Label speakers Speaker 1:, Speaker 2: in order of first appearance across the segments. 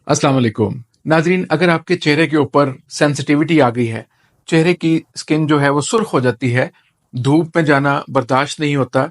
Speaker 1: अस्सलाम वालेकुम नाजरीन। अगर आपके चेहरे के ऊपर सेंसिटिविटी आ गई है, चेहरे की स्किन जो है वो सुर्ख हो जाती है, धूप में जाना बर्दाश्त नहीं होता,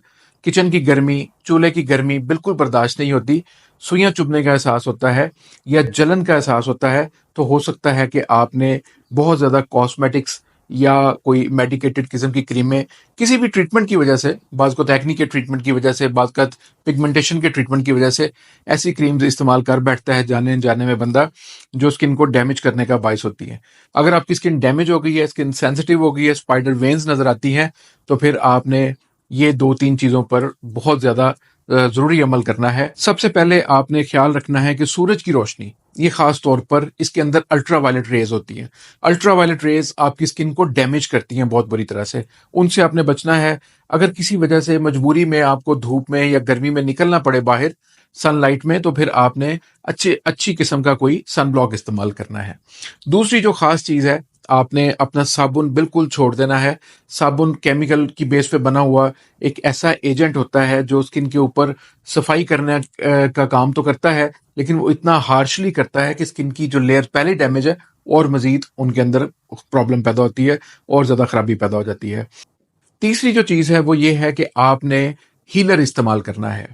Speaker 1: किचन की गर्मी, चूल्हे की गर्मी बिल्कुल बर्दाश्त नहीं होती, सुइयां चुभने का एहसास होता है या जलन का एहसास होता है, तो हो सकता है कि आपने बहुत ज़्यादा कॉस्मेटिक्स या कोई मेडिकेटेड किस्म की क्रीमें किसी भी ट्रीटमेंट की वजह से, बाज़ को एक्ने के ट्रीटमेंट की वजह से, बाज़ का पिगमेंटेशन के ट्रीटमेंट की वजह से ऐसी क्रीम्स इस्तेमाल कर बैठता है जाने जाने में बंदा, जो स्किन को डैमेज करने का बायस होती है। अगर आपकी स्किन डैमेज हो गई है, स्किन सेंसिटिव हो गई है, स्पाइडर वेन्स नजर आती हैं, तो फिर आपने ये 2-3 चीज़ों पर बहुत ज़्यादा ज़रूरी अमल करना है। सबसे पहले आपने ख्याल रखना है कि सूरज की रोशनी, ये ख़ास तौर पर इसके अंदर अल्ट्रा वायलेट रेज़ होती हैं। अल्ट्रा वायलेट रेज़ आपकी स्किन को डैमेज करती हैं बहुत बुरी तरह से, उनसे आपने बचना है। अगर किसी वजह से मजबूरी में आपको धूप में या गर्मी में निकलना पड़े बाहर सनलाइट में, तो फिर आपने अच्छी किस्म का कोई सन ब्लॉक इस्तेमाल करना है। दूसरी जो खास चीज़ है, आपने अपना साबुन बिल्कुल छोड़ देना है। साबुन केमिकल की बेस पे बना हुआ एक ऐसा एजेंट होता है जो स्किन के ऊपर सफाई करने का काम तो करता है, लेकिन वो इतना हार्शली करता है कि स्किन की जो लेयर पहले डैमेज है और मजीद उनके अंदर प्रॉब्लम पैदा होती है और ज़्यादा खराबी पैदा हो जाती है। तीसरी जो चीज़ है वो ये है कि आपने हीलर इस्तेमाल करना है।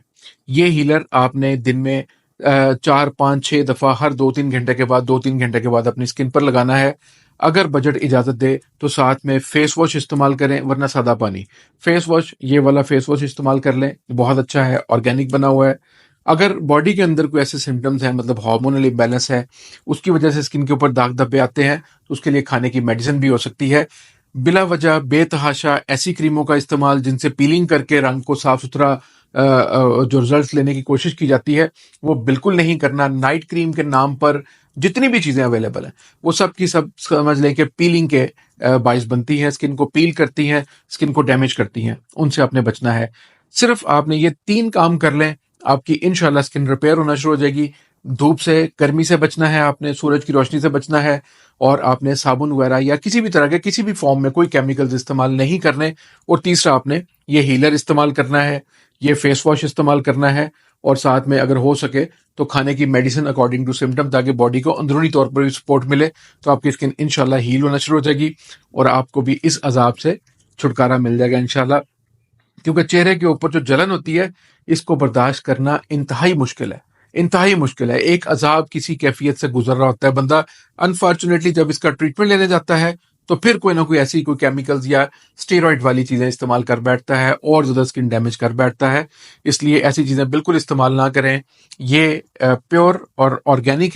Speaker 1: ये हीलर आपने दिन में 4-5-6 दफ़ा हर 2-3 घंटे के बाद 2-3 घंटे के बाद अपनी स्किन पर लगाना है। अगर बजट इजाज़त दे तो साथ में फेस वॉश इस्तेमाल करें, वरना सादा पानी। फेस वॉश, ये वाला फेस वॉश इस्तेमाल कर लें, बहुत अच्छा है, ऑर्गेनिक बना हुआ है। अगर बॉडी के अंदर कोई ऐसे सिम्टम्स हैं, मतलब हार्मोनल इम्बैलेंस है, उसकी वजह से स्किन के ऊपर दाग धब्बे आते हैं, तो उसके लिए खाने की मेडिसिन भी हो सकती है। बिला वजह बेतहाशा ऐसी क्रीमों का इस्तेमाल जिनसे पीलिंग करके रंग को साफ सुथरा जो रिजल्ट्स लेने की कोशिश की जाती है, वो बिल्कुल नहीं करना। नाइट क्रीम के नाम पर जितनी भी चीज़ें अवेलेबल हैं, वो सब की सब समझ लें कि पीलिंग के बाइस बनती हैं, स्किन को पील करती हैं, स्किन को डैमेज करती हैं, उनसे आपने बचना है। सिर्फ आपने ये 3 काम कर लें, आपकी इंशाल्लाह स्किन रिपेयर होना शुरू हो जाएगी। धूप से, गर्मी से बचना है आपने, सूरज की रोशनी से बचना है, और आपने साबुन वगैरह या किसी भी तरह के किसी भी फॉर्म में कोई केमिकल्स इस्तेमाल नहीं करने। और तीसरा, आपने ये हीलर इस्तेमाल करना है, ये फेस वॉश इस्तेमाल करना है, और साथ में अगर हो सके तो खाने की मेडिसिन अकॉर्डिंग टू सिम्टम, ताकि बॉडी को अंदरूनी तौर पर भी सपोर्ट मिले, तो आपकी स्किन इंशाल्लाह हील होना शुरू हो जाएगी और आपको भी इस अजाब से छुटकारा मिल जाएगा इंशाल्लाह। क्योंकि चेहरे के ऊपर जो जलन होती है, इसको बर्दाश्त करना इंतहाई मुश्किल है, इंतहाई मुश्किल है। एक अजाब किसी कैफियत से गुजर रहा होता है बंदा, अनफॉर्चुनेटली जब इसका ट्रीटमेंट लेने जाता है, तो फिर कोई ना कोई ऐसी कोई केमिकल्स या स्टेरॉइड वाली चीज़ें इस्तेमाल कर बैठता है और ज़्यादा स्किन डैमेज कर बैठता है। इसलिए ऐसी चीज़ें बिल्कुल इस्तेमाल ना करें। ये प्योर और ऑर्गेनिक है।